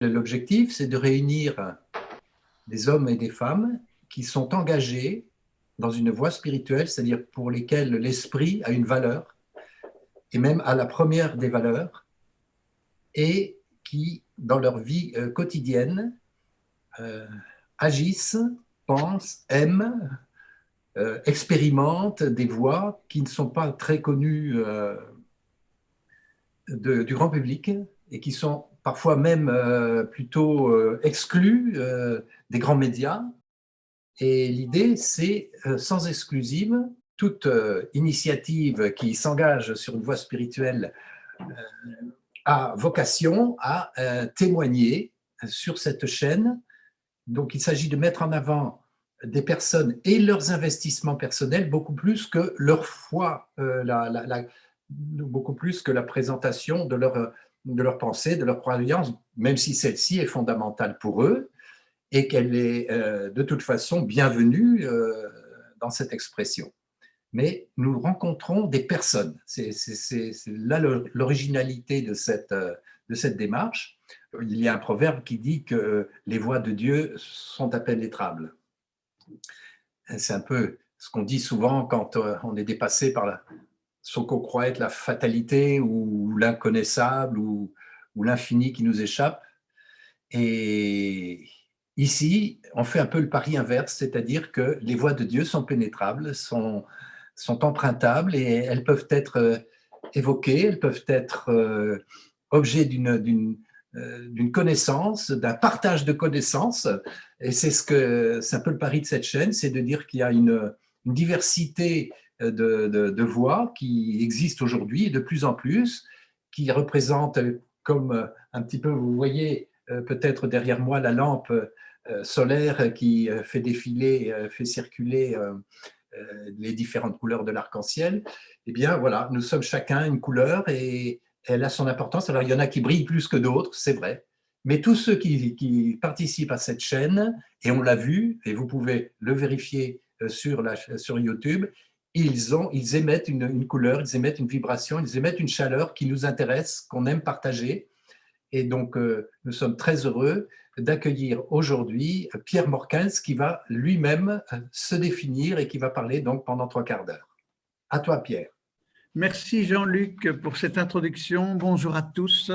L'objectif, c'est de réunir des hommes et des femmes qui sont engagés dans une voie spirituelle, c'est-à-dire pour lesquels l'esprit a une valeur, et même à la première des valeurs, et qui, dans leur vie quotidienne, agissent, pensent, aiment, expérimentent des voies qui ne sont pas très connues du grand public et qui sont parfois même plutôt exclues des grands médias. Et l'idée, c'est sans exclusive, toute initiative qui s'engage sur une voie spirituelle a vocation à témoigner sur cette chaîne. Donc, il s'agit de mettre en avant des personnes et leurs investissements personnels beaucoup plus que leur foi, beaucoup plus que la présentation de leur pensée, de leur croyance, même si celle-ci est fondamentale pour eux et qu'elle est de toute façon bienvenue dans cette expression. Mais nous rencontrons des personnes. C'est là l'originalité de cette démarche. Il y a un proverbe qui dit que les voies de Dieu sont impénétrables. C'est un peu ce qu'on dit souvent quand on est dépassé par ce qu'on croit être la fatalité ou l'inconnaissable ou l'infini qui nous échappe. Et ici, on fait un peu le pari inverse, c'est-à-dire que les voies de Dieu sont pénétrables, sont empruntables et elles peuvent être évoquées, elles peuvent être objet d'une connaissance, d'un partage de connaissances. Et c'est un peu le pari de cette chaîne, c'est de dire qu'il y a une diversité de voix qui existent aujourd'hui de plus en plus, qui représentent, comme un petit peu, vous voyez peut-être derrière moi la lampe solaire qui fait défiler, fait circuler les différentes couleurs de l'arc-en-ciel. Eh bien voilà, nous sommes chacun une couleur et elle a son importance. Alors il y en a qui brillent plus que d'autres, c'est vrai. Mais tous ceux qui participent à cette chaîne, et on l'a vu, et vous pouvez le vérifier sur YouTube, ils émettent une couleur, ils émettent une vibration, ils émettent une chaleur qui nous intéresse, qu'on aime partager. Et donc, nous sommes très heureux d'accueillir aujourd'hui Pierre Morkens qui va lui-même se définir et qui va parler donc pendant 3/4 d'heure. À toi, Pierre. Merci Jean-Luc pour cette introduction. Bonjour à tous.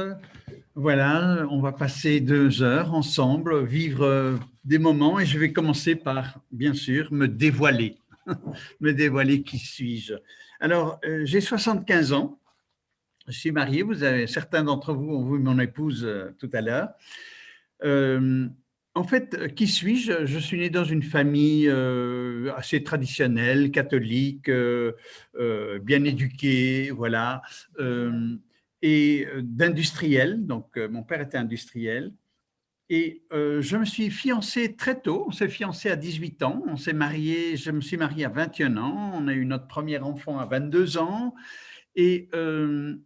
Voilà, on va passer 2 heures ensemble, vivre des moments et je vais commencer par, bien sûr, me dévoiler. Me dévoiler qui suis-je. Alors, j'ai 75 ans. Je suis marié, certains d'entre vous ont vu mon épouse tout à l'heure. En fait, qui suis-je? Je suis né dans une famille assez traditionnelle, catholique, bien éduquée, voilà, et d'industriel. Donc, mon père était industriel. Et je me suis fiancé très tôt. On s'est fiancé à 18 ans. On s'est marié, je me suis marié à 21 ans. On a eu notre premier enfant à 22 ans. Et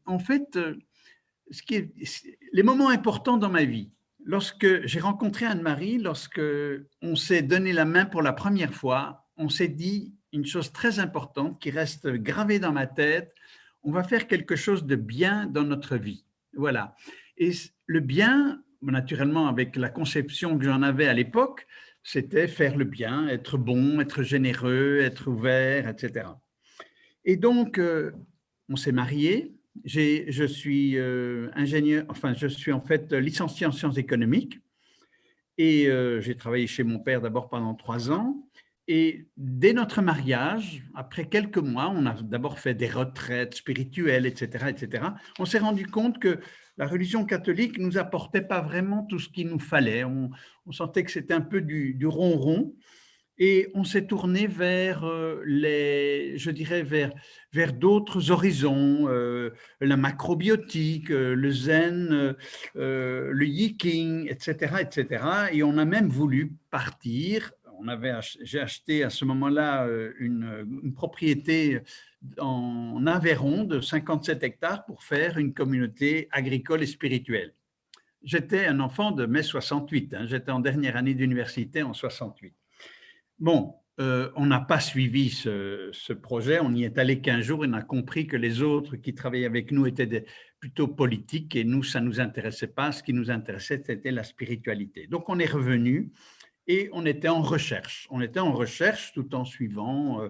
en fait, les moments importants dans ma vie, lorsque j'ai rencontré Anne-Marie, lorsque on s'est donné la main pour la première fois, on s'est dit une chose très importante qui reste gravée dans ma tête, on va faire quelque chose de bien dans notre vie. Voilà. Et le bien, naturellement avec la conception que j'en avais à l'époque, c'était faire le bien, être bon, être généreux, être ouvert, etc. Et donc, on s'est mariés. Je suis ingénieur, enfin, je suis en fait licencié en sciences économiques et j'ai travaillé chez mon père d'abord pendant 3 ans. Et dès notre mariage, après quelques mois, on a d'abord fait des retraites spirituelles, etc., etc. On s'est rendu compte que la religion catholique ne nous apportait pas vraiment tout ce qu'il nous fallait. On sentait que c'était un peu du ronron. Et on s'est tourné vers je dirais vers d'autres horizons, la macrobiotique, le zen, le yiking, etc., etc. Et on a même voulu partir. J'ai acheté à ce moment-là une propriété en Aveyron de 57 hectares pour faire une communauté agricole et spirituelle. J'étais un enfant de mai 68, hein, j'étais en dernière année d'université en 68. Bon, on n'a pas suivi ce projet, on y est allé 15 jours et on a compris que les autres qui travaillaient avec nous étaient plutôt politiques et nous, ça ne nous intéressait pas. Ce qui nous intéressait, c'était la spiritualité. Donc, on est revenu et on était en recherche. On était en recherche tout en suivant,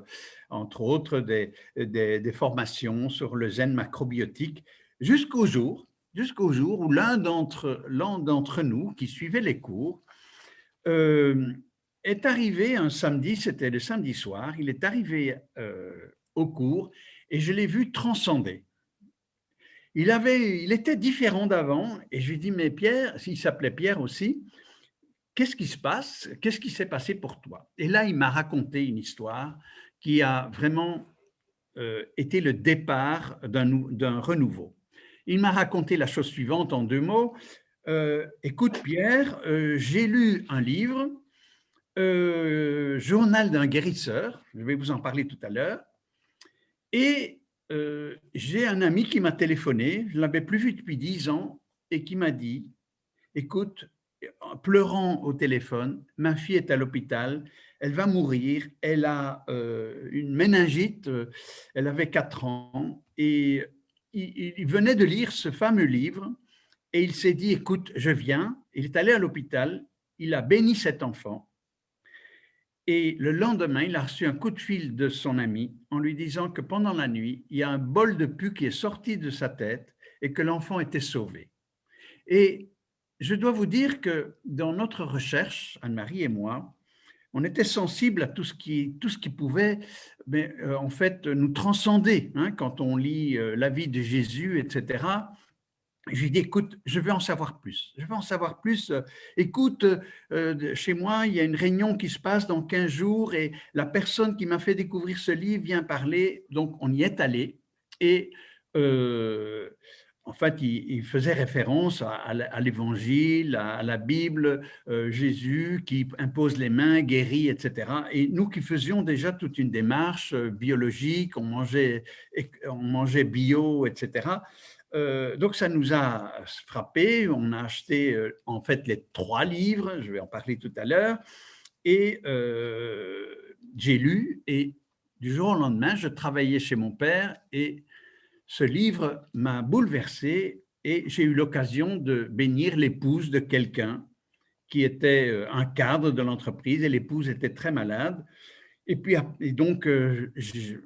entre autres, des formations sur le zen macrobiotique jusqu'au jour où l'un d'entre nous qui suivait les cours est arrivé un samedi, c'était le samedi soir, il est arrivé au cours et je l'ai vu transcender. Il était différent d'avant et je lui ai dit, mais Pierre, s'il s'appelait Pierre aussi, qu'est-ce qui se passe? Qu'est-ce qui s'est passé pour toi? Et là, il m'a raconté une histoire qui a vraiment été le départ d'un renouveau. Il m'a raconté la chose suivante en 2 mots. Écoute Pierre, j'ai lu un livre, Journal d'un guérisseur, je vais vous en parler tout à l'heure, et j'ai un ami qui m'a téléphoné, je ne l'avais plus vu depuis 10 ans, et qui m'a dit, écoute, en pleurant au téléphone, ma fille est à l'hôpital, elle va mourir, elle a une méningite, elle avait 4 ans, et il venait de lire ce fameux livre, et il s'est dit, écoute, je viens, il est allé à l'hôpital, il a béni cet enfant, et le lendemain, il a reçu un coup de fil de son ami en lui disant que pendant la nuit, il y a un bol de pus qui est sorti de sa tête et que l'enfant était sauvé. Et je dois vous dire que dans notre recherche, Anne-Marie et moi, on était sensibles à tout ce qui pouvait en fait nous transcender, hein, quand on lit la vie de Jésus, etc. Je lui ai dit, écoute, je veux en savoir plus. Je veux en savoir plus. Écoute, chez moi, il y a une réunion qui se passe dans 15 jours et la personne qui m'a fait découvrir ce livre vient parler. Donc, on y est allé. Et en fait, il faisait référence à l'Évangile, à la Bible, Jésus qui impose les mains, guérit, etc. Et nous qui faisions déjà toute une démarche biologique, on mangeait bio, etc. Donc, ça nous a frappé. On a acheté en fait les 3 livres, je vais en parler tout à l'heure, et j'ai lu, et du jour au lendemain, je travaillais chez mon père et ce livre m'a bouleversé et j'ai eu l'occasion de bénir l'épouse de quelqu'un qui était un cadre de l'entreprise et l'épouse était très malade. Et puis, donc,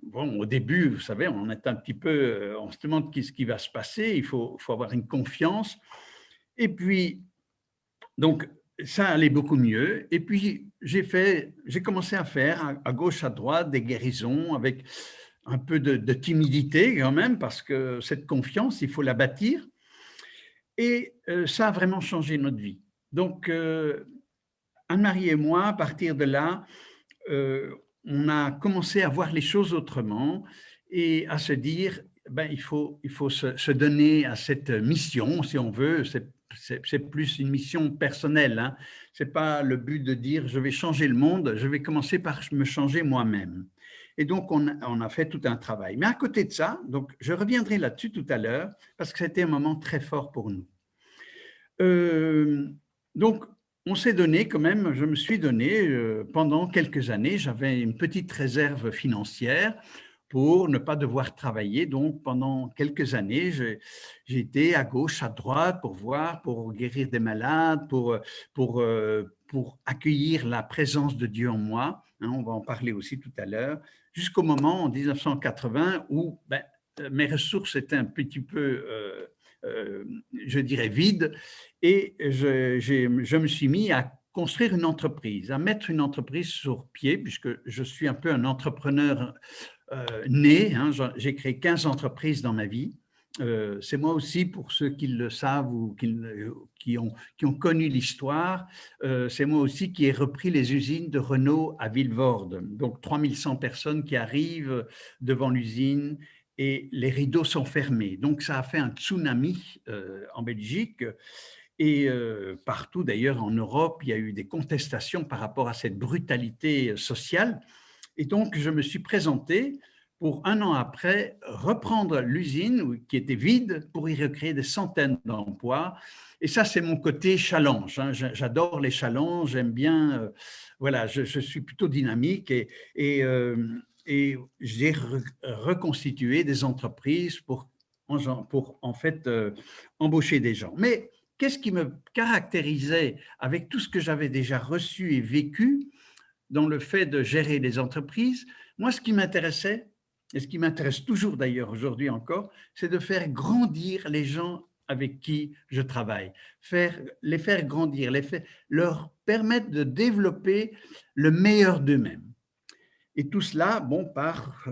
bon, au début, vous savez, on est un petit peu, on se demande ce qui va se passer, il faut avoir une confiance. Et puis, donc, ça allait beaucoup mieux. Et puis, j'ai commencé à faire à gauche, à droite des guérisons avec un peu de timidité quand même, parce que cette confiance, il faut la bâtir. Et ça a vraiment changé notre vie. Donc, Anne-Marie et moi, à partir de là, on a commencé à voir les choses autrement et à se dire, ben, il faut se donner à cette mission, si on veut. C'est plus une mission personnelle, hein. Ce n'est pas le but de dire, je vais changer le monde, je vais commencer par me changer moi-même. Et donc, on a fait tout un travail. Mais à côté de ça, donc, je reviendrai là-dessus tout à l'heure, parce que c'était un moment très fort pour nous. Donc, on s'est donné quand même, je me suis donné pendant quelques années, j'avais une petite réserve financière pour ne pas devoir travailler. Donc, pendant quelques années, j'étais à gauche, à droite pour voir, pour guérir des malades, pour accueillir la présence de Dieu en moi. Hein, on va en parler aussi tout à l'heure. Jusqu'au moment, en 1980, où mes ressources étaient un petit peu, je dirais, vides. Et je me suis mis à construire une entreprise, à mettre une entreprise sur pied, puisque je suis un peu un entrepreneur né. Hein, j'ai créé 15 entreprises dans ma vie. C'est moi aussi, pour ceux qui le savent ou qui ont connu l'histoire, c'est moi aussi qui ai repris les usines de Renault à Vilvoorde. Donc 3100 personnes qui arrivent devant l'usine et les rideaux sont fermés. Donc ça a fait un tsunami en Belgique. Et partout d'ailleurs en Europe, il y a eu des contestations par rapport à cette brutalité sociale. Et donc, je me suis présenté pour un an après reprendre l'usine qui était vide pour y recréer des centaines d'emplois. Et ça, c'est mon côté challenge, hein. J'adore les challenges, j'aime bien, voilà, je suis plutôt dynamique et j'ai reconstitué des entreprises pour en fait embaucher des gens. Mais qu'est-ce qui me caractérisait avec tout ce que j'avais déjà reçu et vécu dans le fait de gérer les entreprises? Moi, ce qui m'intéressait, et ce qui m'intéresse toujours d'ailleurs aujourd'hui encore, c'est de faire grandir les gens avec qui je travaille, les faire grandir, leur permettre de développer le meilleur d'eux-mêmes. Et tout cela, bon, par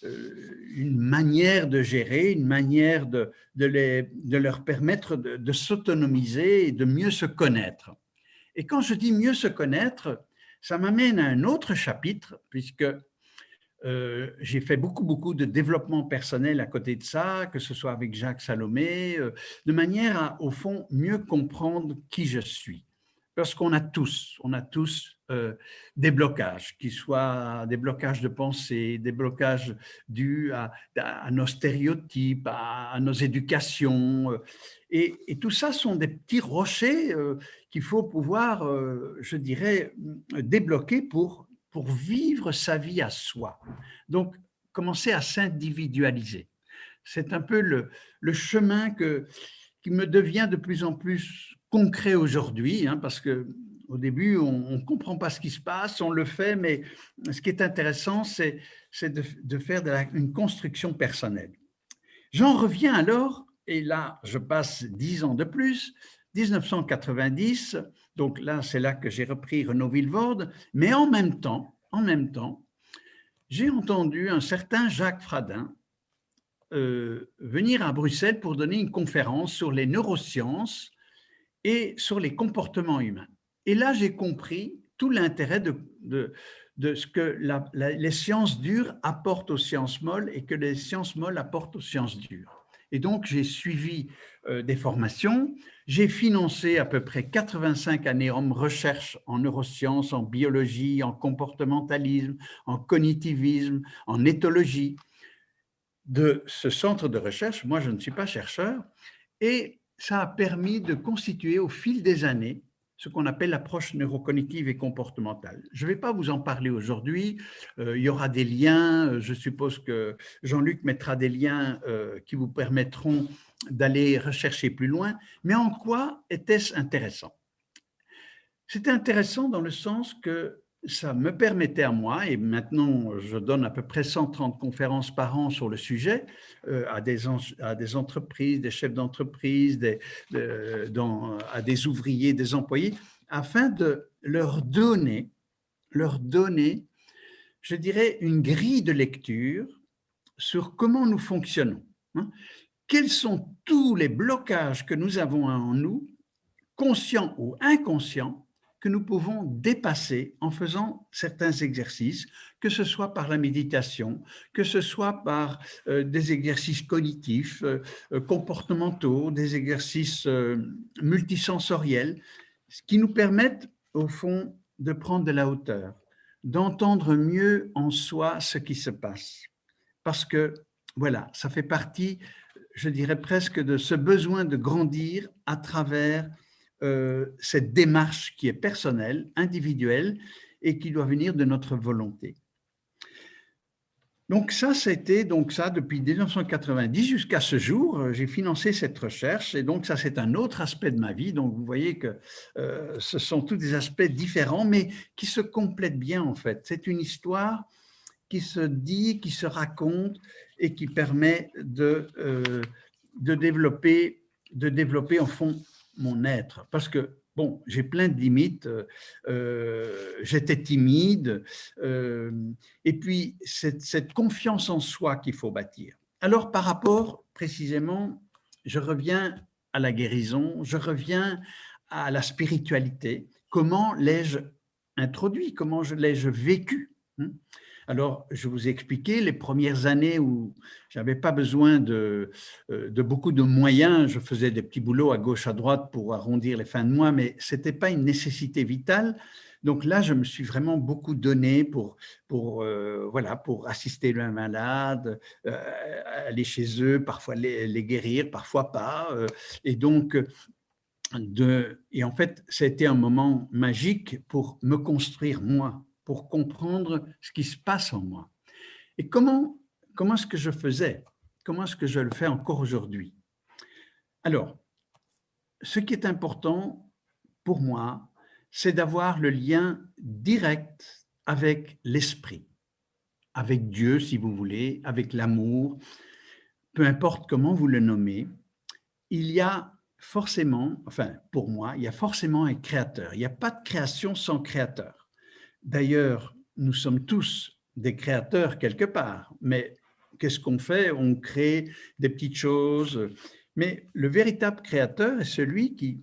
une manière de gérer, une manière de leur permettre de s'autonomiser et de mieux se connaître. Et quand je dis mieux se connaître, ça m'amène à un autre chapitre, puisque j'ai fait beaucoup de développement personnel à côté de ça, que ce soit avec Jacques Salomé, de manière à, au fond, mieux comprendre qui je suis. Parce qu'on a tous des blocages, qui soient des blocages de pensée, des blocages dus à nos stéréotypes, à nos éducations. Et tout ça sont des petits rochers qu'il faut pouvoir, je dirais, débloquer pour vivre sa vie à soi. Donc, commencer à s'individualiser. C'est un peu le chemin qui me devient de plus en plus concret aujourd'hui, hein, parce qu'au début, on ne comprend pas ce qui se passe, on le fait, mais ce qui est intéressant, c'est de faire une construction personnelle. J'en reviens alors, et là, je passe 10 ans de plus, 1990, donc là, c'est là que j'ai repris Renaud Villevorde, mais en même temps, j'ai entendu un certain Jacques Fradin venir à Bruxelles pour donner une conférence sur les neurosciences et sur les comportements humains. Et là, j'ai compris tout l'intérêt de ce que les sciences dures apportent aux sciences molles et que les sciences molles apportent aux sciences dures. Et donc, j'ai suivi des formations, j'ai financé à peu près 85 années en recherche en neurosciences, en biologie, en comportementalisme, en cognitivisme, en éthologie. De ce centre de recherche, moi je ne suis pas chercheur, et ça a permis de constituer au fil des années ce qu'on appelle l'approche neurocognitive et comportementale. Je ne vais pas vous en parler aujourd'hui, il y aura des liens, je suppose que Jean-Luc mettra des liens qui vous permettront d'aller rechercher plus loin, mais en quoi était-ce intéressant? C'était intéressant dans le sens que ça me permettait à moi, et maintenant je donne à peu près 130 conférences par an sur le sujet, à des entreprises, des chefs d'entreprise, à des ouvriers, des employés, afin de leur donner, je dirais, une grille de lecture sur comment nous fonctionnons, hein. Quels sont tous les blocages que nous avons en nous, conscients ou inconscients, que nous pouvons dépasser en faisant certains exercices, que ce soit par la méditation, que ce soit par des exercices cognitifs, comportementaux, des exercices multisensoriels, qui nous permettent au fond de prendre de la hauteur, d'entendre mieux en soi ce qui se passe. Parce que, voilà, ça fait partie, je dirais presque, de ce besoin de grandir à travers cette démarche qui est personnelle, individuelle et qui doit venir de notre volonté. Donc ça, c'était donc ça depuis 1990 jusqu'à ce jour. J'ai financé cette recherche et donc ça, c'est un autre aspect de ma vie. Donc vous voyez que ce sont tous des aspects différents, mais qui se complètent bien en fait. C'est une histoire qui se dit, qui se raconte et qui permet de développer en fond mon être. Parce que, bon, j'ai plein de limites, j'étais timide, et puis cette confiance en soi qu'il faut bâtir. Alors, par rapport, précisément, je reviens à la guérison, je reviens à la spiritualité. Comment l'ai-je introduit? Comment l'ai-je vécu? Alors, je vous ai expliqué les premières années où je n'avais pas besoin de beaucoup de moyens. Je faisais des petits boulots à gauche, à droite pour arrondir les fins de mois, mais ce n'était pas une nécessité vitale. Donc là, je me suis vraiment beaucoup donné voilà, pour assister les malades, aller chez eux, parfois les guérir, parfois pas. Et donc, et en fait, ça a été un moment magique pour me construire moi, pour comprendre ce qui se passe en moi. Et comment est-ce que je faisais? Comment est-ce que je le fais encore aujourd'hui? Alors, ce qui est important pour moi, c'est d'avoir le lien direct avec l'esprit, avec Dieu, si vous voulez, avec l'amour, peu importe comment vous le nommez. Il y a forcément, enfin pour moi, il y a forcément un créateur. Il n'y a pas de création sans créateur. D'ailleurs, nous sommes tous des créateurs quelque part, mais qu'est-ce qu'on fait? On crée des petites choses, mais le véritable créateur est celui qui,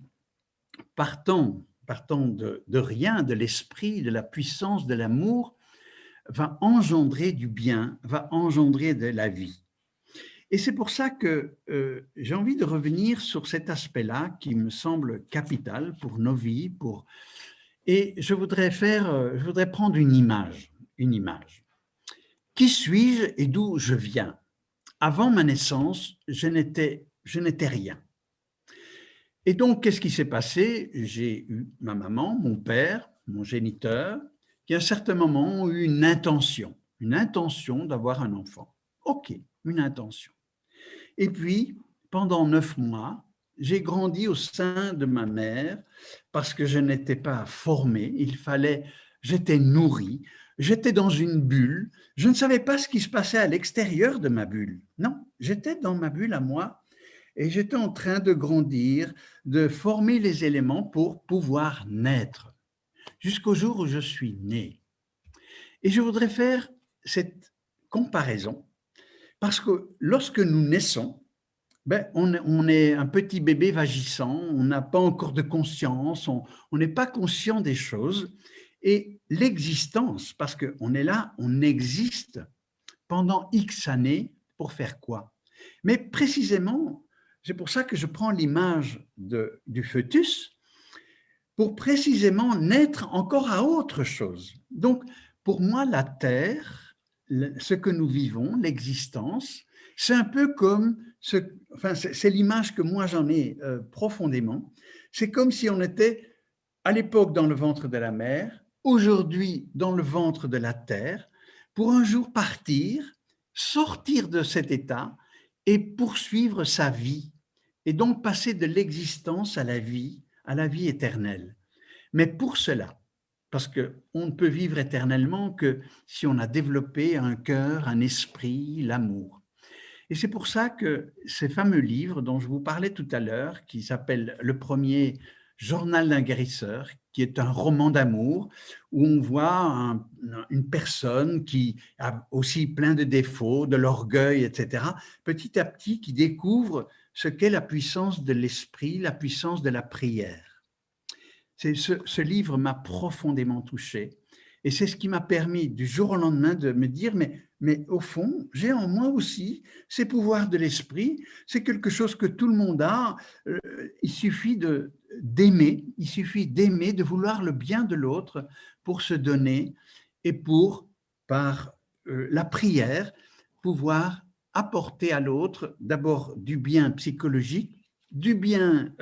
partant de rien, de l'esprit, de la puissance, de l'amour, va engendrer du bien, va engendrer de la vie. Et c'est pour ça que j'ai envie de revenir sur cet aspect-là qui me semble capital pour nos vies. Et je voudrais prendre une image. Qui suis-je et d'où je viens? Avant ma naissance, je n'étais rien. Et donc, qu'est-ce qui s'est passé? J'ai eu ma maman, mon père, mon géniteur, qui à un certain moment ont eu une intention d'avoir un enfant. OK, une intention. Et puis, pendant 9 mois, j'ai grandi au sein de ma mère parce que je n'étais pas formé, j'étais nourri, j'étais dans une bulle, je ne savais pas ce qui se passait à l'extérieur de ma bulle. Non, j'étais dans ma bulle à moi et j'étais en train de grandir, de former les éléments pour pouvoir naître, jusqu'au jour où je suis né. Et je voudrais faire cette comparaison parce que lorsque nous naissons, on est un petit bébé vagissant, on n'a pas encore de conscience, on n'est pas conscient des choses. Et l'existence, parce qu'on est là, on existe pendant X années pour faire quoi? Mais précisément, c'est pour ça que je prends l'image du fœtus, pour précisément naître encore à autre chose. Donc, pour moi, la Terre, ce que nous vivons, l'existence, c'est un peu comme, c'est l'image que moi j'en ai profondément, c'est comme si on était à l'époque dans le ventre de la mer, aujourd'hui dans le ventre de la Terre, pour un jour partir, sortir de cet état et poursuivre sa vie, et donc passer de l'existence à la vie éternelle. Mais pour cela, parce qu'on ne peut vivre éternellement que si on a développé un cœur, un esprit, l'amour. Et c'est pour ça que ces fameux livres dont je vous parlais tout à l'heure, qui s'appelle le premier Journal d'un guérisseur, qui est un roman d'amour, où on voit une personne qui a aussi plein de défauts, de l'orgueil, etc., petit à petit qui découvre ce qu'est la puissance de l'esprit, la puissance de la prière. Ce livre m'a profondément touché et c'est ce qui m'a permis du jour au lendemain de me dire mais au fond, j'ai en moi aussi ces pouvoirs de l'esprit, c'est quelque chose que tout le monde a, il suffit d'aimer, de vouloir le bien de l'autre pour se donner et pour, par la prière, pouvoir apporter à l'autre d'abord du bien psychologique, du bien,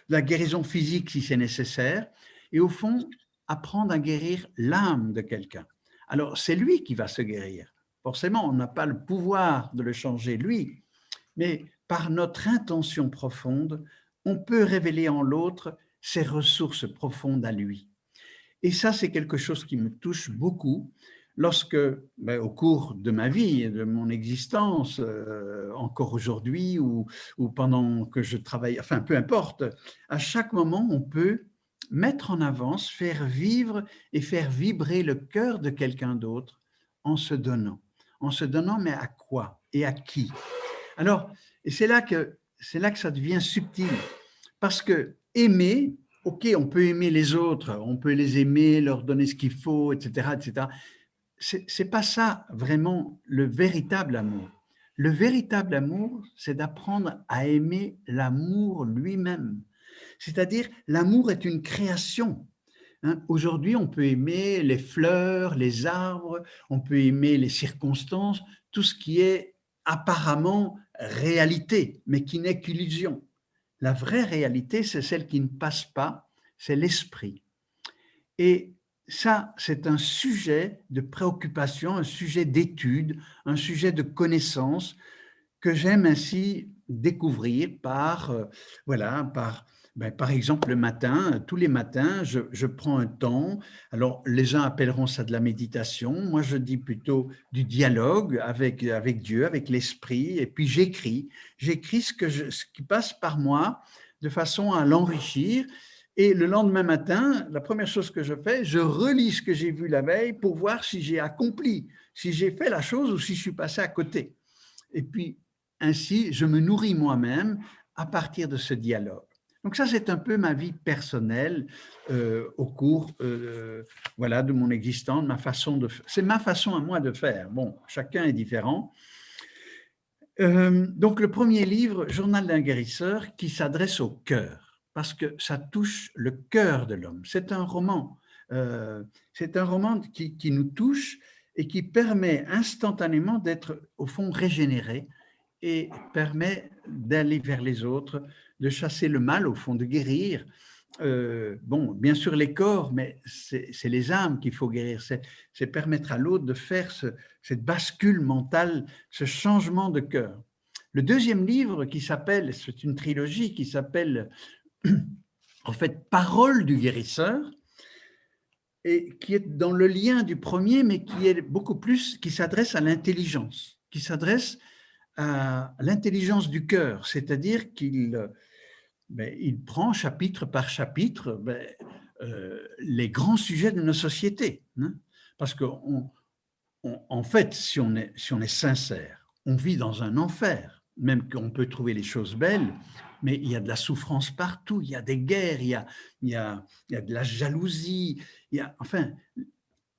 la guérison physique si c'est nécessaire, et au fond, apprendre à guérir l'âme de quelqu'un. Alors, c'est lui qui va se guérir. Forcément, on n'a pas le pouvoir de le changer, lui, mais par notre intention profonde, on peut révéler en l'autre ses ressources profondes à lui. Et ça, c'est quelque chose qui me touche beaucoup lorsque, au cours de ma vie et de mon existence, encore aujourd'hui ou pendant que je travaille, enfin, peu importe, à chaque moment, on peut mettre en avance, faire vivre et faire vibrer le cœur de quelqu'un d'autre en se donnant. En se donnant, mais à quoi et à qui? Alors, et c'est là que ça devient subtil, parce que aimer, ok, on peut aimer les autres, on peut les aimer, leur donner ce qu'il faut, etc., etc. c'est pas ça vraiment le véritable amour. Le véritable amour, c'est d'apprendre à aimer l'amour lui-même. C'est-à-dire, l'amour est une création. Hein. Aujourd'hui, on peut aimer les fleurs, les arbres, on peut aimer les circonstances, tout ce qui est apparemment réalité, mais qui n'est qu'illusion. La vraie réalité, c'est celle qui ne passe pas, c'est l'esprit. Et ça, c'est un sujet de préoccupation, un sujet d'étude, un sujet de connaissance que j'aime ainsi découvrir voilà, par exemple, le matin, tous les matins, je prends un temps. Alors, les uns appelleront ça de la méditation. Moi, je dis plutôt du dialogue avec Dieu, avec l'esprit. Et puis, j'écris. J'écris ce qui passe par moi de façon à l'enrichir. Et le lendemain matin, la première chose que je fais, je relis ce que j'ai vu la veille pour voir si j'ai accompli, si j'ai fait la chose ou si je suis passé à côté. Et puis, ainsi, je me nourris moi-même à partir de ce dialogue. Donc ça, c'est un peu ma vie personnelle au cours voilà, de mon existence, c'est ma façon à moi de faire. Bon, chacun est différent. Donc le premier livre, Journal d'un guérisseur, qui s'adresse au cœur, parce que ça touche le cœur de l'homme. C'est un roman qui nous touche et qui permet instantanément d'être, au fond, régénéré et permet d'aller vers les autres, de chasser le mal, au fond, de guérir. Bon, bien sûr les corps, mais c'est les âmes qu'il faut guérir. C'est permettre à l'autre de faire cette bascule mentale, ce changement de cœur. Le deuxième livre qui s'appelle, c'est une trilogie qui s'appelle en fait Parole du guérisseur, et qui est dans le lien du premier, mais qui est beaucoup plus, qui s'adresse à l'intelligence, qui s'adresse à l'intelligence du cœur, c'est-à-dire qu'il il prend chapitre par chapitre les grands sujets de nos sociétés. Hein, parce qu'en fait, si on est sincère, on vit dans un enfer, même qu'on peut trouver les choses belles, mais il y a de la souffrance partout, il y a des guerres, il y a de la jalousie, enfin,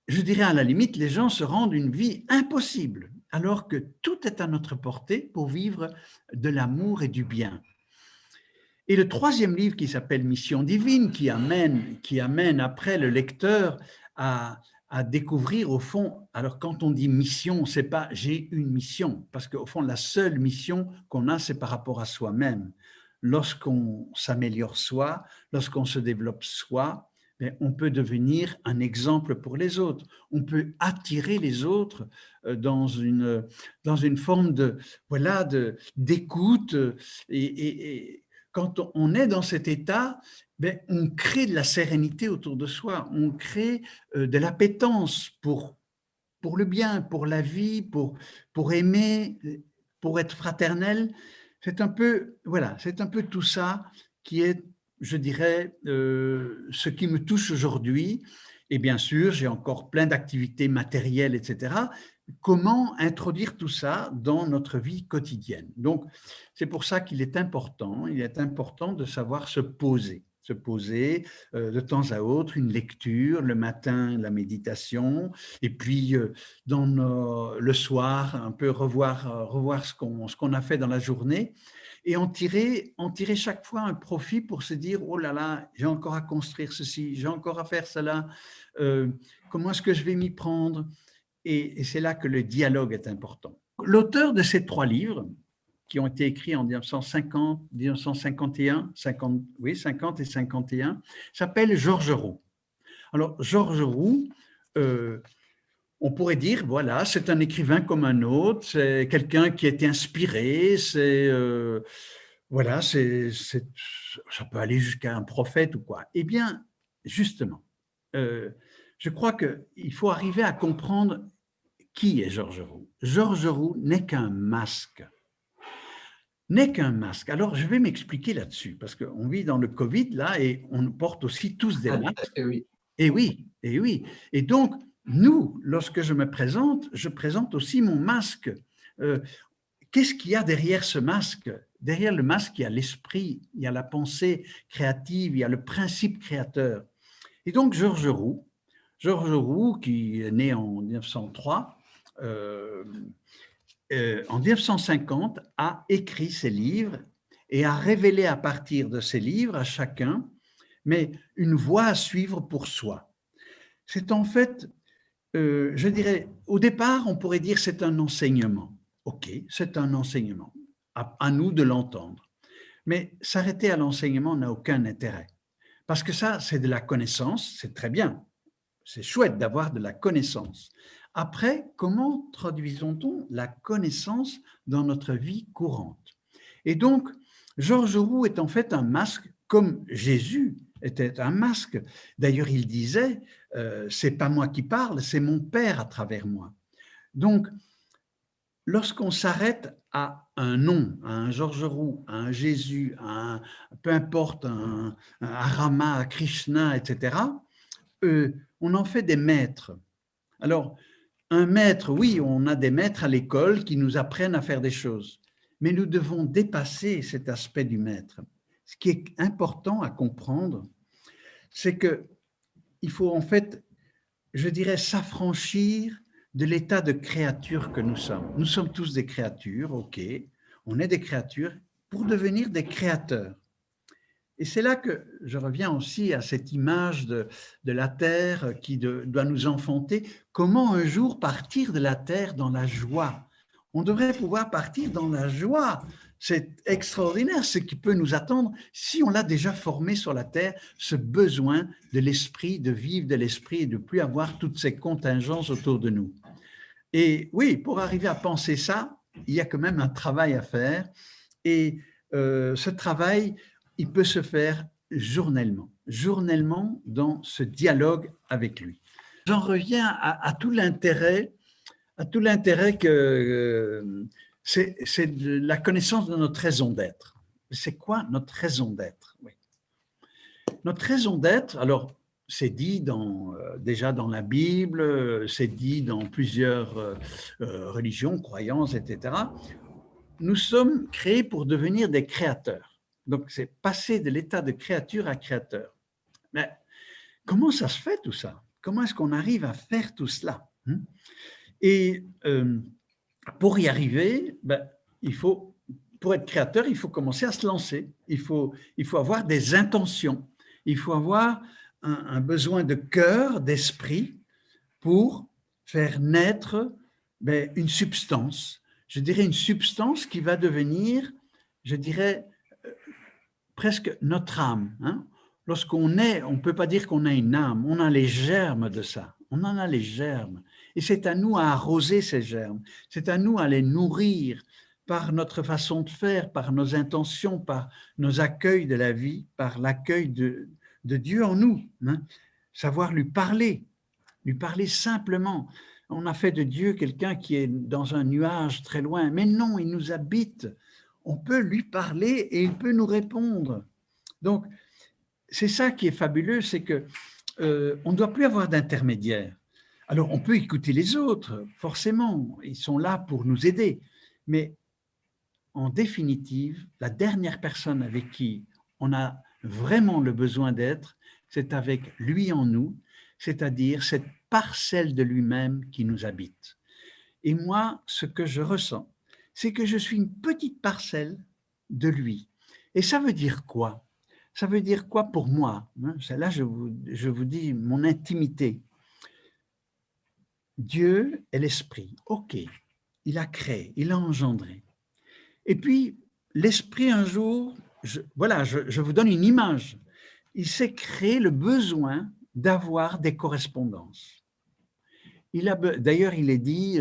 je dirais à la limite, les gens se rendent une vie impossible, alors que tout est à notre portée pour vivre de l'amour et du bien. Et le troisième livre qui s'appelle Mission divine, qui amène après le lecteur à découvrir au fond, alors quand on dit mission, c'est pas j'ai une mission, parce qu'au fond la seule mission qu'on a, c'est par rapport à soi-même. Lorsqu'on s'améliore soi, lorsqu'on se développe soi, on peut devenir un exemple pour les autres. On peut attirer les autres dans une forme d'écoute et quand on est dans cet état, on crée de la sérénité autour de soi, on crée de l'appétence pour le bien, pour la vie, pour aimer, pour être fraternel. C'est un peu, voilà, c'est un peu tout ça qui est, je dirais, ce qui me touche aujourd'hui. Et bien sûr, j'ai encore plein d'activités matérielles, etc. Comment introduire tout ça dans notre vie quotidienne? Donc, c'est pour ça qu'il est important de savoir se poser de temps à autre, une lecture, le matin, la méditation, et puis le soir, un peu revoir ce qu'on a fait dans la journée, et en tirer chaque fois un profit pour se dire, oh là là, j'ai encore à construire ceci, j'ai encore à faire cela, comment est-ce que je vais m'y prendre? Et c'est là que le dialogue est important. L'auteur de ces 3 livres, qui ont été écrits en 1950, 1951, 50 et 51, s'appelle Georges Roux. Alors, Georges Roux, on pourrait dire, voilà, c'est un écrivain comme un autre, c'est quelqu'un qui est inspiré, voilà, ça peut aller jusqu'à un prophète ou quoi. Eh bien, justement, je crois qu'il faut arriver à comprendre qui est Georges Roux. Georges Roux n'est qu'un masque. Alors, je vais m'expliquer là-dessus, parce qu'on vit dans le Covid, là, et on porte aussi tous des masques. Oui. Et oui, et oui. Et donc, nous, lorsque je présente aussi mon masque. Qu'est-ce qu'il y a derrière ce masque? Derrière le masque, il y a l'esprit, il y a la pensée créative, il y a le principe créateur. Et donc, Georges Georges Roux, qui est né en 1903, en 1950, a écrit ses livres et a révélé à partir de ces livres à chacun, mais une voie à suivre pour soi. C'est en fait, je dirais, au départ, on pourrait dire c'est un enseignement. OK, c'est un enseignement. À nous de l'entendre. Mais s'arrêter à l'enseignement n'a aucun intérêt. Parce que ça, c'est de la connaissance, c'est très bien. C'est chouette d'avoir de la connaissance. Après, comment traduisons-nous la connaissance dans notre vie courante? Et donc, Georges Roux est en fait un masque, comme Jésus était un masque. D'ailleurs, il disait, c'est pas moi qui parle, c'est mon Père à travers moi. Donc, lorsqu'on s'arrête à un nom, à un Georges Roux, à un Jésus, à un, peu importe, un Rama, à Krishna, etc., on en fait des maîtres. Alors, un maître, oui, on a des maîtres à l'école qui nous apprennent à faire des choses, mais nous devons dépasser cet aspect du maître. Ce qui est important à comprendre, c'est qu'il faut en fait, je dirais, s'affranchir de l'état de créature que nous sommes. Nous sommes tous des créatures, ok, on est des créatures pour devenir des créateurs. Et c'est là que je reviens aussi à cette image de la terre qui doit nous enfanter. Comment un jour partir de la terre dans la joie? On devrait pouvoir partir dans la joie. C'est extraordinaire ce qui peut nous attendre si on l'a déjà formé sur la terre, ce besoin de l'esprit, de vivre de l'esprit et de ne plus avoir toutes ces contingences autour de nous. Et oui, pour arriver à penser ça, il y a quand même un travail à faire. Et ce travail, il peut se faire journellement dans ce dialogue avec lui. J'en reviens à tout l'intérêt que c'est la connaissance de notre raison d'être. C'est quoi notre raison d'être? Oui. Notre raison d'être, alors c'est dit déjà dans la Bible, c'est dit dans plusieurs religions, croyances, etc. Nous sommes créés pour devenir des créateurs. Donc, c'est passer de l'état de créature à créateur. Mais comment ça se fait tout ça? Comment est-ce qu'on arrive à faire tout cela? Et pour y arriver, pour être créateur, il faut commencer à se lancer. Il faut avoir des intentions. Il faut avoir un besoin de cœur, d'esprit pour faire naître une substance. Je dirais une substance qui va devenir, je dirais, presque notre âme. Hein. Lorsqu'on est, on ne peut pas dire qu'on a une âme, on a les germes de ça. On en a les germes. Et c'est à nous à arroser ces germes. C'est à nous à les nourrir par notre façon de faire, par nos intentions, par nos accueils de la vie, par l'accueil de Dieu en nous. Hein. Savoir lui parler simplement. On a fait de Dieu quelqu'un qui est dans un nuage très loin, mais non, il nous habite. On peut lui parler et il peut nous répondre. Donc, c'est ça qui est fabuleux, c'est que on ne doit plus avoir d'intermédiaire. Alors, on peut écouter les autres, forcément, ils sont là pour nous aider, mais en définitive, la dernière personne avec qui on a vraiment le besoin d'être, c'est avec lui en nous, c'est-à-dire cette parcelle de lui-même qui nous habite. Et moi, ce que je ressens, c'est que je suis une petite parcelle de lui. Et ça veut dire quoi? Ça veut dire quoi pour moi? Là, je vous dis mon intimité. Dieu est l'esprit. OK, il a créé, il a engendré. Et puis, l'esprit, un jour, je vous donne une image. Il s'est créé le besoin d'avoir des correspondances. D'ailleurs, il est dit,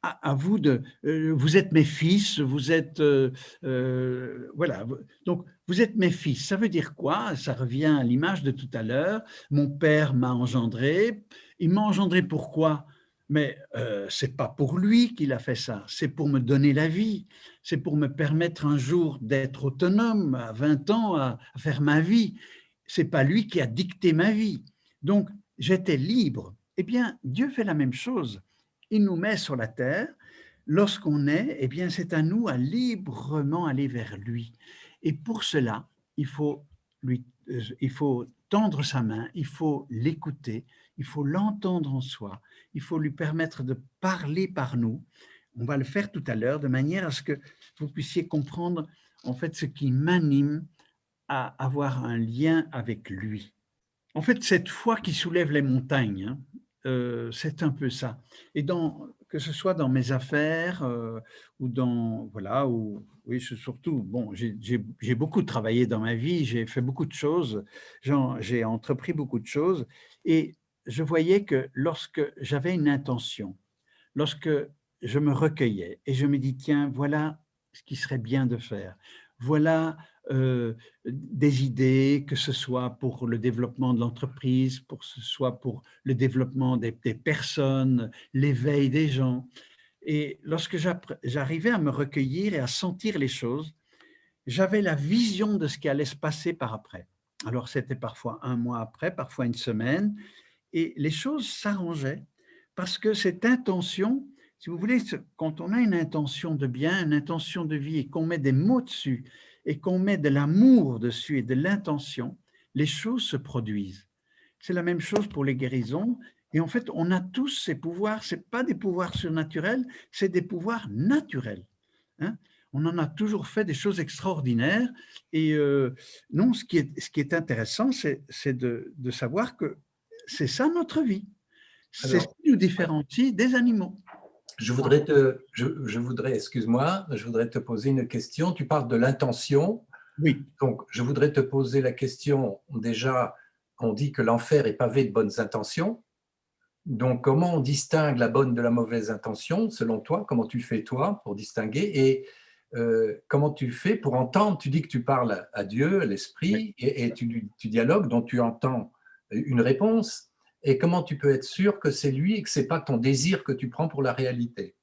à vous vous êtes mes fils, vous êtes, voilà, donc vous êtes mes fils. Ça veut dire quoi? Ça revient à l'image de tout à l'heure. Mon père m'a engendré. Il m'a engendré pourquoi? Mais c'est pas pour lui qu'il a fait ça, c'est pour me donner la vie, c'est pour me permettre un jour d'être autonome, à 20 ans, à faire ma vie. C'est pas lui qui a dicté ma vie. Donc, j'étais libre. Eh bien, Dieu fait la même chose. Il nous met sur la terre. Lorsqu'on est, eh bien, c'est à nous à librement aller vers lui. Et pour cela, il faut il faut tendre sa main, il faut l'écouter, il faut l'entendre en soi, il faut lui permettre de parler par nous. On va le faire tout à l'heure de manière à ce que vous puissiez comprendre en fait ce qui m'anime à avoir un lien avec lui. En fait, cette foi qui soulève les montagnes, hein, c'est un peu ça. Et que ce soit dans mes affaires ou dans, voilà, ou, oui, surtout, bon, j'ai beaucoup travaillé dans ma vie, j'ai fait beaucoup de choses, j'ai entrepris beaucoup de choses, et je voyais que lorsque j'avais une intention, lorsque je me recueillais et je me dis, tiens, voilà ce qui serait bien de faire, voilà des idées, que ce soit pour le développement de l'entreprise, que ce soit pour le développement des personnes, l'éveil des gens. Et lorsque j'arrivais à me recueillir et à sentir les choses, j'avais la vision de ce qui allait se passer par après. Alors, c'était parfois un mois après, parfois une semaine, et les choses s'arrangeaient parce que cette intention, si vous voulez, quand on a une intention de bien, une intention de vie et qu'on met des mots dessus et qu'on met de l'amour dessus et de l'intention, les choses se produisent. C'est la même chose pour les guérisons. Et en fait, on a tous ces pouvoirs. Ce n'est pas des pouvoirs surnaturels, c'est des pouvoirs naturels. Hein. On en a toujours fait des choses extraordinaires. Et non, ce qui est intéressant, c'est de savoir que c'est ça notre vie. C'est ce Alors, qui nous différencie des animaux. je voudrais, excuse-moi, je voudrais te poser une question. Tu parles de l'intention. Oui, Donc, je voudrais te poser la question. Déjà, on dit que l'enfer est pavé de bonnes intentions. Donc, comment on distingue la bonne de la mauvaise intention, selon toi? Comment tu fais, toi, pour distinguer? Et comment tu fais pour entendre? Tu dis que tu parles à Dieu, à oui, l'Esprit, et tu dialogues, donc tu entends une réponse. Et comment tu peux être sûr que c'est lui et que ce n'est pas ton désir que tu prends pour la réalité?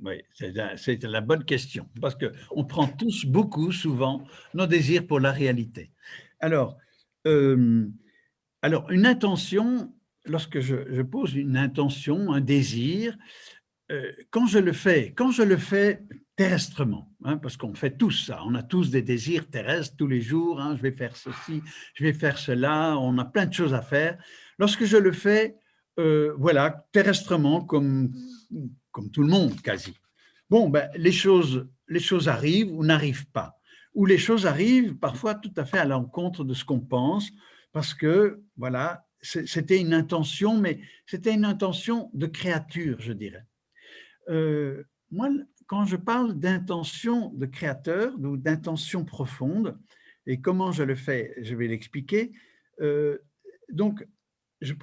oui, c'est la bonne question, parce qu'on prend tous beaucoup, souvent, nos désirs pour la réalité. Alors, euh, une intention, lorsque je pose une intention, un désir, quand je le fais terrestrement, hein, parce qu'on fait tous ça, on a tous des désirs terrestres tous les jours, hein, je vais faire ceci, je vais faire cela, on a plein de choses à faire. Lorsque je le fais, voilà, terrestrement, comme tout le monde quasi. Bon, ben, les choses arrivent ou n'arrivent pas. Ou les choses arrivent parfois tout à fait à l'encontre de ce qu'on pense, parce que, voilà, c'était une intention, mais c'était une intention de créature, je dirais. Moi, quand je parle d'intention de créateur ou d'intention profonde, et comment je le fais, je vais l'expliquer. Euh, donc, je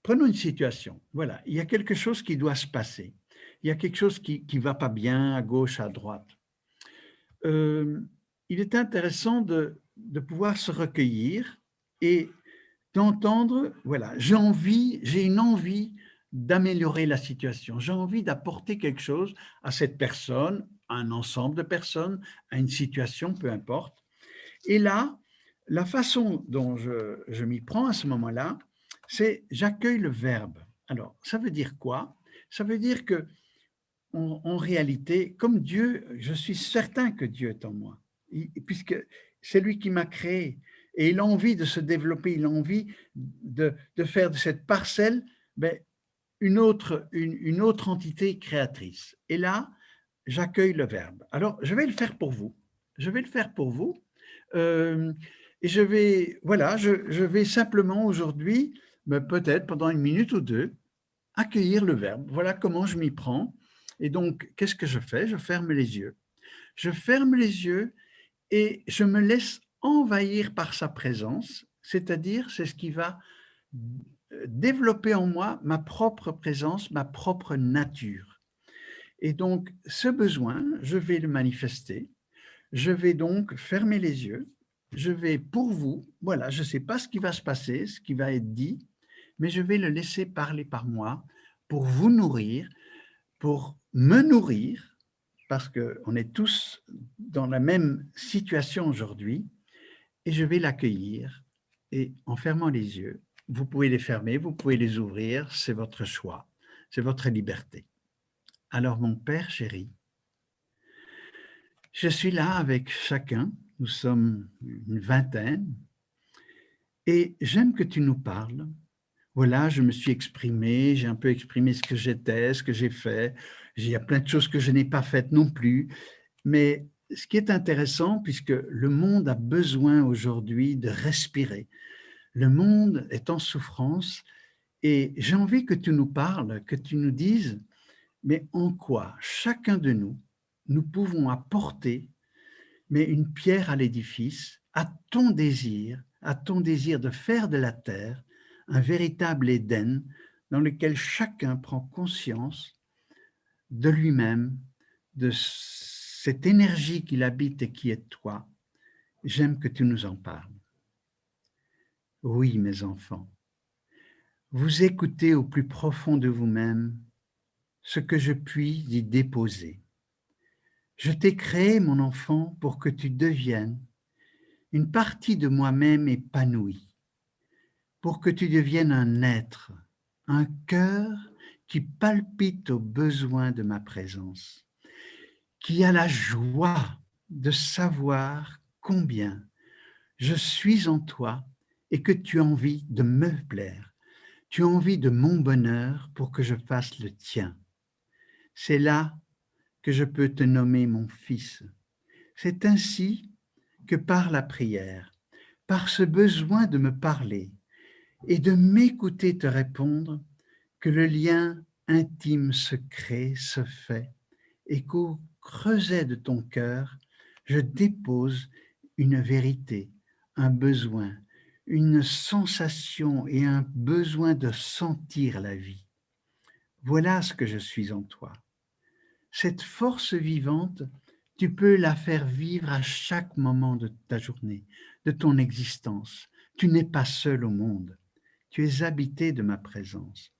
prenons une situation. Voilà, il y a quelque chose qui doit se passer. Il y a quelque chose qui ne va pas bien à gauche, à droite. Il est intéressant de pouvoir se recueillir et d'entendre, voilà, j'ai une envie d'améliorer la situation, j'ai envie d'apporter quelque chose à cette personne, à un ensemble de personnes, à une situation, peu importe. Et là, la façon dont je m'y prends à ce moment-là, c'est j'accueille le verbe. Alors, ça veut dire quoi? Ça veut dire que en réalité, comme Dieu, je suis certain que Dieu est en moi, puisque c'est lui qui m'a créé. Et il a envie de se développer, il a envie de faire de cette parcelle ben, une autre entité créatrice. Et là, j'accueille le verbe. Alors, je vais le faire pour vous. Je vais le faire pour vous. Euh, et voilà, je vais simplement aujourd'hui, ben, peut-être pendant une minute ou deux, accueillir le verbe. Voilà comment je m'y prends. Et donc, qu'est-ce que je fais? Je ferme les yeux. Je ferme les yeux et je me laisse envahir par sa présence, c'est-à-dire c'est ce qui va développer en moi ma propre présence, ma propre nature. Et donc, ce besoin, je vais le manifester. Je vais donc fermer les yeux. Je vais, pour vous, voilà, je ne sais pas ce qui va se passer, ce qui va être dit, mais je vais le laisser parler par moi pour vous nourrir, pour me nourrir, parce qu'on est tous dans la même situation aujourd'hui, et je vais l'accueillir. Et en fermant les yeux, vous pouvez les fermer, vous pouvez les ouvrir, c'est votre choix, c'est votre liberté. Alors mon Père chéri, je suis là avec chacun Nous sommes une vingtaine et j'aime que tu nous parles. Voilà, je me suis exprimé, j'ai un peu exprimé ce que j'étais, ce que j'ai fait. Il y a plein de choses que je n'ai pas faites non plus. Mais ce qui est intéressant, puisque le monde a besoin aujourd'hui de respirer, le monde est en souffrance et j'ai envie que tu nous parles, que tu nous dises, mais en quoi chacun de nous, nous pouvons apporter mais une pierre à l'édifice, à ton désir de faire de la terre un véritable Éden dans lequel chacun prend conscience de lui-même, de cette énergie qu'il habite et qui est toi. J'aime que tu nous en parles. Oui, mes enfants, vous écoutez au plus profond de vous-même ce que je puis y déposer. Je t'ai créé, mon enfant, pour que tu deviennes une partie de moi-même épanouie, pour que tu deviennes un être, un cœur qui palpite aux besoins de ma présence, qui a la joie de savoir combien je suis en toi et que tu as envie de me plaire, tu as envie de mon bonheur pour que je fasse le tien. C'est là que je peux te nommer mon fils. C'est ainsi que par la prière, par ce besoin de me parler et de m'écouter te répondre, que le lien intime se crée, se fait, et qu'au creuset de ton cœur, je dépose une vérité, un besoin, une sensation et un besoin de sentir la vie. Voilà ce que je suis en toi. Cette force vivante, tu peux la faire vivre à chaque moment de ta journée, de ton existence. Tu n'es pas seul au monde. Tu es habité de ma présence.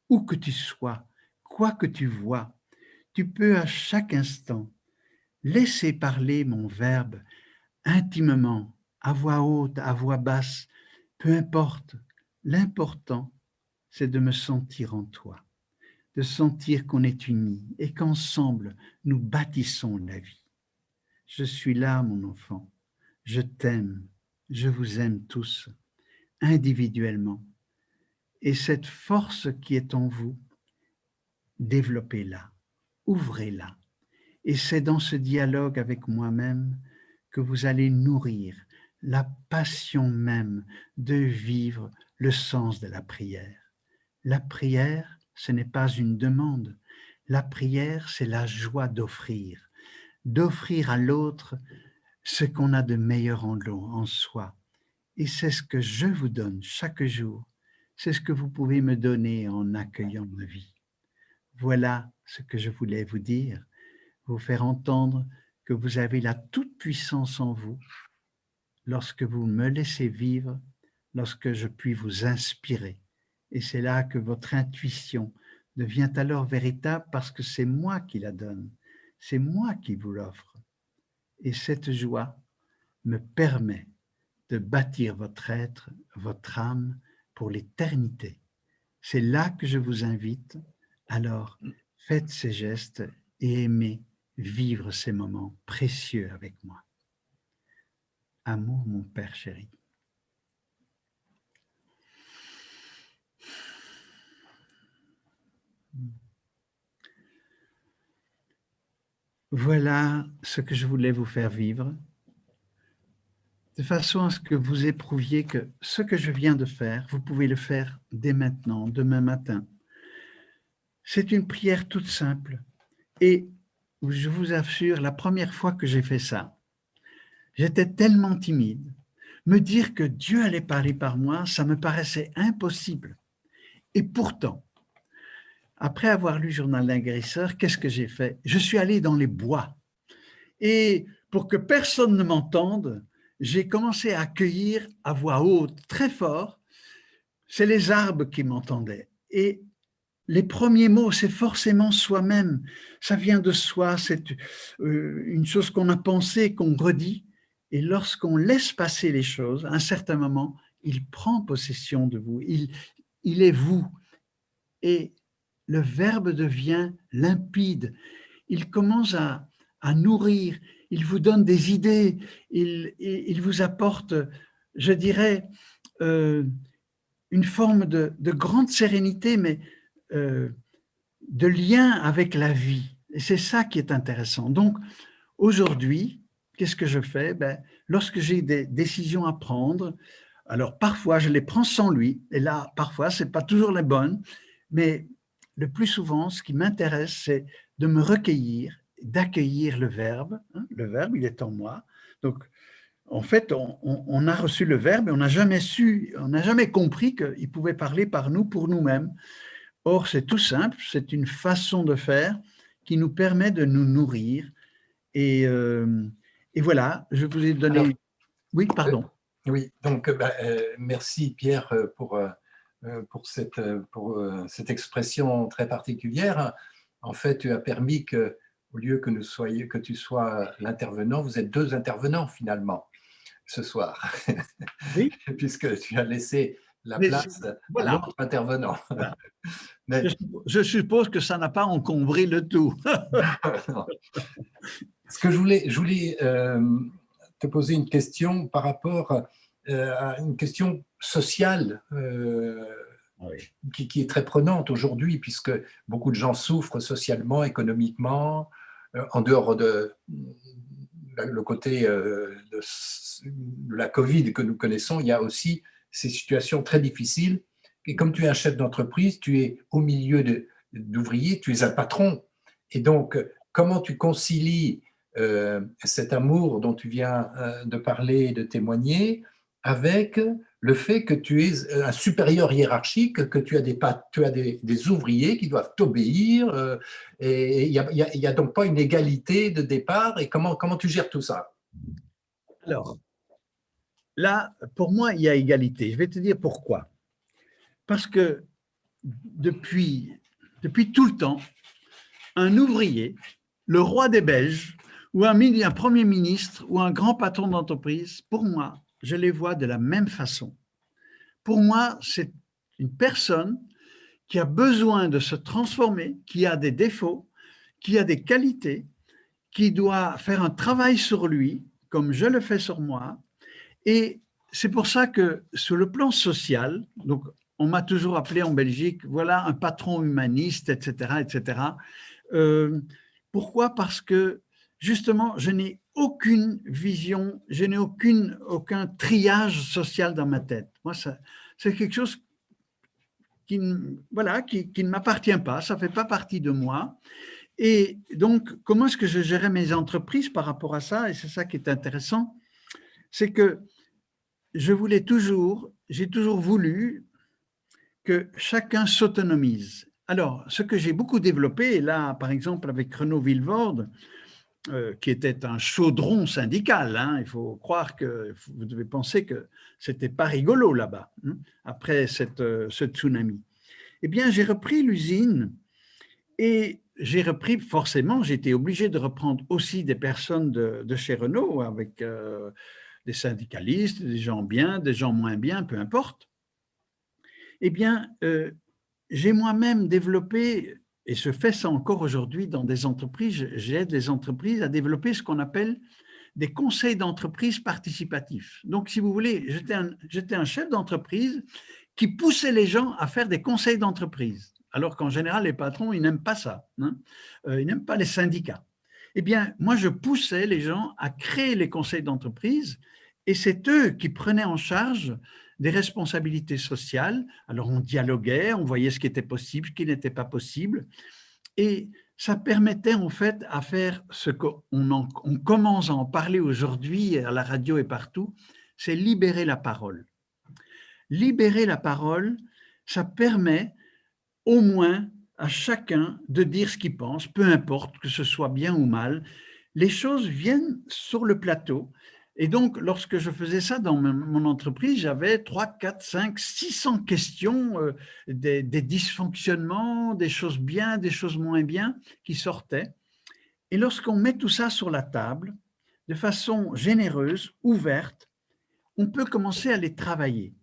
Où que tu sois, quoi que tu vois, tu peux à chaque instant laisser parler mon verbe intimement, à voix haute, à voix basse, peu importe. L'important, c'est de me sentir en toi, de sentir qu'on est unis et qu'ensemble, nous bâtissons la vie. Je suis là, mon enfant. Je t'aime. Je vous aime tous, individuellement. Et cette force qui est en vous, développez-la, ouvrez-la. Et c'est dans ce dialogue avec moi-même que vous allez nourrir la passion même de vivre le sens de la prière. La prière, ce n'est pas une demande. La prière, c'est la joie d'offrir à l'autre ce qu'on a de meilleur en soi. Et c'est ce que je vous donne chaque jour. C'est ce que vous pouvez me donner en accueillant ma vie. Voilà ce que je voulais vous dire, vous faire entendre que vous avez la toute-puissance en vous lorsque vous me laissez vivre, lorsque je puis vous inspirer. Et c'est là que votre intuition devient alors véritable parce que c'est moi qui la donne, c'est moi qui vous l'offre. Et cette joie me permet de bâtir votre être, votre âme pour l'éternité. C'est là que je vous invite. Alors, faites ces gestes et aimez vivre ces moments précieux avec moi. Amour, mon Père chéri. Voilà ce que je voulais vous faire vivre, de façon à ce que vous éprouviez que ce que je viens de faire, vous pouvez le faire dès maintenant, demain matin. C'est une prière toute simple et je vous assure, la première fois que j'ai fait ça, j'étais tellement timide. Me dire que Dieu allait parler par moi, ça me paraissait impossible. Et pourtant, après avoir lu Journal d'un guérisseur, qu'est-ce que j'ai fait? Je suis allé dans les bois. Et pour que personne ne m'entende, j'ai commencé à accueillir à voix haute, très fort. C'est les arbres qui m'entendaient. Et les premiers mots, c'est forcément soi-même. Ça vient de soi, c'est une chose qu'on a pensée, qu'on redit. Et lorsqu'on laisse passer les choses, à un certain moment, il prend possession de vous. Il est vous. Et le verbe devient limpide. Il commence à à nourrir, il vous donne des idées, il vous apporte, je dirais, une forme de grande sérénité, mais de lien avec la vie. Et c'est ça qui est intéressant. Donc, aujourd'hui, qu'est-ce que je fais? Ben, lorsque j'ai des décisions à prendre, alors parfois je les prends sans lui, et là, parfois, ce n'est pas toujours les bonnes, mais le plus souvent, ce qui m'intéresse, c'est de me recueillir, d'accueillir le Verbe. Hein, le Verbe, il est en moi. Donc, en fait, on a reçu le Verbe et on n'a jamais su, on n'a jamais compris qu'il pouvait parler par nous pour nous-mêmes. Or, c'est tout simple, c'est une façon de faire qui nous permet de nous nourrir. Et, euh, et voilà, je vous ai Alors, donné… Oui, pardon. oui, donc merci Pierre pour cette expression très particulière. En fait, tu as permis que, au lieu que tu sois l'intervenant, vous êtes deux intervenants finalement ce soir, Oui, puisque tu as laissé la mais place à voilà. l'autre intervenant. Voilà. Mais, Je suppose que ça n'a pas encombré le tout. ce que je voulais te poser une question par rapport à une question sociale Oui. qui est très prenante aujourd'hui, puisque beaucoup de gens souffrent socialement, économiquement, en dehors de le côté de la Covid que nous connaissons, il y a aussi ces situations très difficiles. Et comme tu es un chef d'entreprise, tu es au milieu d'ouvriers, tu es un patron. Et donc, comment tu concilies cet amour dont tu viens de parler et de témoigner avec le fait que tu es un supérieur hiérarchique, que tu as des ouvriers qui doivent t'obéir, et il n'y a donc pas une égalité de départ, et comment tu gères tout ça? Alors, là, pour moi, il y a égalité. Je vais te dire pourquoi. Parce que depuis, depuis tout le temps, un ouvrier, le roi des Belges, ou un premier ministre, ou un grand patron d'entreprise, pour moi, je les vois de la même façon. Pour moi, c'est une personne qui a besoin de se transformer, qui a des défauts, qui a des qualités, qui doit faire un travail sur lui, comme je le fais sur moi. Et c'est pour ça que sur le plan social, donc on m'a toujours appelé en Belgique, voilà un patron humaniste, etc., etc. Euh, Pourquoi? Parce que justement, je n'ai aucune vision, je n'ai aucun triage social dans ma tête. Moi, c'est quelque chose qui, voilà, qui ne m'appartient pas, ça ne fait pas partie de moi. Et donc, comment est-ce que je gérais mes entreprises par rapport à ça? Et c'est ça qui est intéressant, c'est que j'ai toujours voulu que chacun s'autonomise. Alors, ce que j'ai beaucoup développé, et là, par exemple, avec Renaud Villevorde, qui était un chaudron syndical, hein, il faut croire que, vous devez penser que c'était pas rigolo là-bas, hein, après ce tsunami. Eh bien, j'ai repris l'usine et j'ai repris, forcément, j'étais obligé de reprendre aussi des personnes de chez Renault, avec des syndicalistes, des gens bien, des gens moins bien, peu importe. Eh bien, j'ai moi-même développé, et je fais ça encore aujourd'hui dans des entreprises, j'aide les entreprises à développer ce qu'on appelle des conseils d'entreprise participatifs. Donc, si vous voulez, j'étais un chef d'entreprise qui poussait les gens à faire des conseils d'entreprise, alors qu'en général, les patrons, ils n'aiment pas ça, hein, ils n'aiment pas les syndicats. Eh bien, moi, je poussais les gens à créer les conseils d'entreprise, et c'est eux qui prenaient en charge des responsabilités sociales. Alors, on dialoguait, on voyait ce qui était possible, ce qui n'était pas possible, et ça permettait en fait à faire ce qu'on commence à en parler aujourd'hui à la radio et partout, c'est libérer la parole. Libérer la parole, ça permet au moins à chacun de dire ce qu'il pense, peu importe que ce soit bien ou mal. Les choses viennent sur le plateau. Et donc, lorsque je faisais ça dans mon entreprise, j'avais 3, 4, 5, 600 questions, des dysfonctionnements, des choses bien, des choses moins bien qui sortaient. Et lorsqu'on met tout ça sur la table, de façon généreuse, ouverte, on peut commencer à les travailler.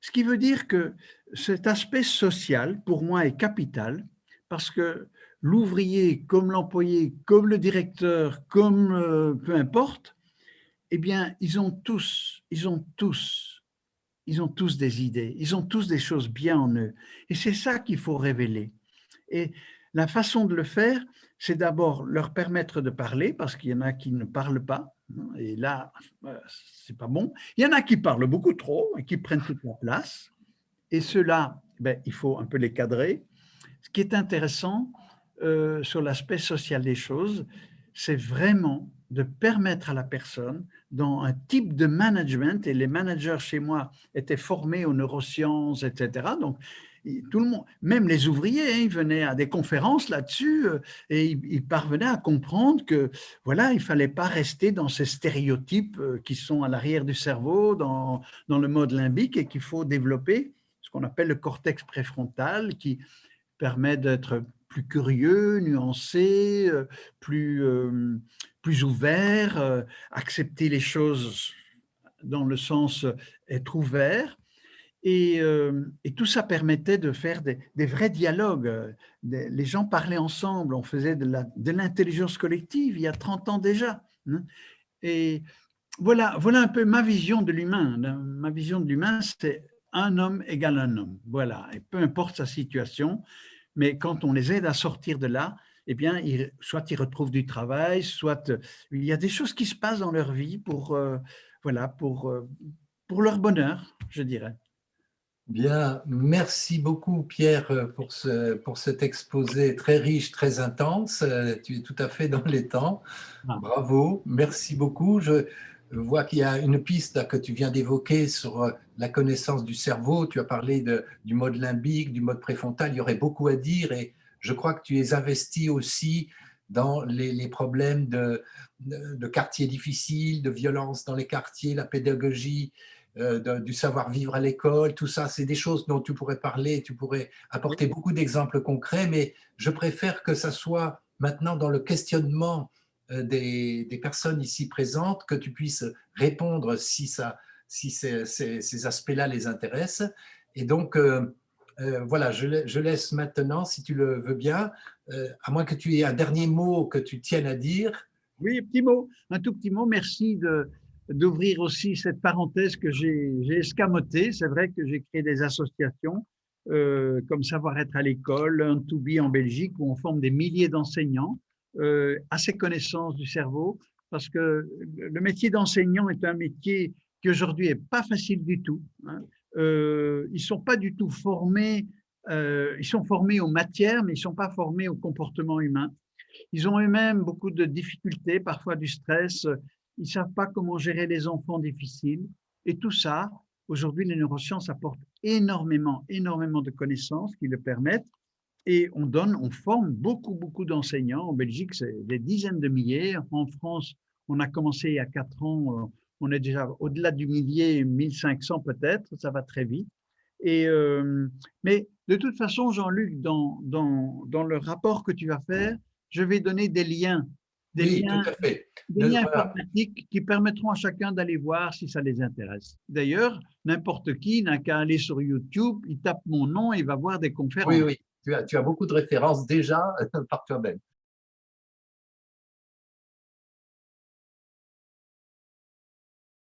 Ce qui veut dire que cet aspect social, pour moi, est capital parce que l'ouvrier, comme l'employé, comme le directeur, comme peu importe, eh bien, ils ont tous des idées, ils ont tous des choses bien en eux. Et c'est ça qu'il faut révéler. Et la façon de le faire, c'est d'abord leur permettre de parler, parce qu'il y en a qui ne parlent pas, et là, c'est pas bon. Il y en a qui parlent beaucoup trop et qui prennent toute la place, et ceux-là, ben, il faut un peu les cadrer. Ce qui est intéressant sur l'aspect social des choses, c'est vraiment de permettre à la personne, dans un type de management, et les managers chez moi étaient formés aux neurosciences, etc. Donc, tout le monde, même les ouvriers, hein, ils venaient à des conférences là-dessus et ils parvenaient à comprendre que voilà, il fallait pas rester dans ces stéréotypes qui sont à l'arrière du cerveau, dans le mode limbique, et qu'il faut développer ce qu'on appelle le cortex préfrontal, qui permet d'être plus curieux, nuancé, plus ouvert, accepter les choses dans le sens être ouvert. Et tout ça permettait de faire des vrais dialogues. Les gens parlaient ensemble, on faisait de l'intelligence collective il y a 30 ans déjà. Hein. Et voilà un peu ma vision de l'humain. Ma vision de l'humain, c'est un homme égale un homme. Voilà, et peu importe sa situation, mais quand on les aide à sortir de là, eh bien, soit ils retrouvent du travail, soit il y a des choses qui se passent dans leur vie voilà, pour leur bonheur, je dirais. Bien, merci beaucoup Pierre pour cet exposé très riche, très intense. Tu es tout à fait dans les temps. Ah, Bravo, merci beaucoup. Je vois qu'il y a une piste là, que tu viens d'évoquer sur la connaissance du cerveau. Tu as parlé du mode limbique, du mode préfrontal. Il y aurait beaucoup à dire et je crois que tu es investi aussi dans les problèmes de quartiers difficiles, de violence dans les quartiers, la pédagogie du savoir-vivre à l'école, tout ça, c'est des choses dont tu pourrais parler, tu pourrais apporter oui, beaucoup d'exemples concrets, mais je préfère que ça soit maintenant dans le questionnement des personnes ici présentes, que tu puisses répondre si ces aspects-là les intéressent. Et donc, voilà, je laisse maintenant, si tu le veux bien, à moins que tu aies un dernier mot que tu tiennes à dire. oui, petit mot, un tout petit mot. Merci d'ouvrir aussi cette parenthèse que j'ai escamotée. C'est vrai que j'ai créé des associations comme Savoir-être à l'école, Learn to Be en Belgique, où on forme des milliers d'enseignants à ces connaissances du cerveau, parce que le métier d'enseignant est un métier qui aujourd'hui est pas facile du tout. Hein. Ils sont pas du tout formés, ils sont formés aux matières, mais ils sont pas formés au comportement humain. Ils ont eux-mêmes beaucoup de difficultés, parfois du stress. Ils ne savent pas comment gérer les enfants difficiles. Et tout ça, aujourd'hui, les neurosciences apportent énormément, énormément de connaissances qui le permettent. Et on forme beaucoup, beaucoup d'enseignants. En Belgique, c'est des dizaines de milliers. En France, on a commencé il y a 4 ans. On est déjà au-delà du millier, 1500 peut-être. Ça va très vite. Et, mais de toute façon, Jean-Luc, dans le rapport que tu vas faire, je vais donner des Oui, tout liens, à fait. des liens Voilà. informatiques qui permettront à chacun d'aller voir si ça les intéresse. D'ailleurs, n'importe qui n'a qu'à aller sur YouTube, il tape mon nom et il va voir des Oui, conférences. oui, tu as beaucoup de références déjà par toi-même.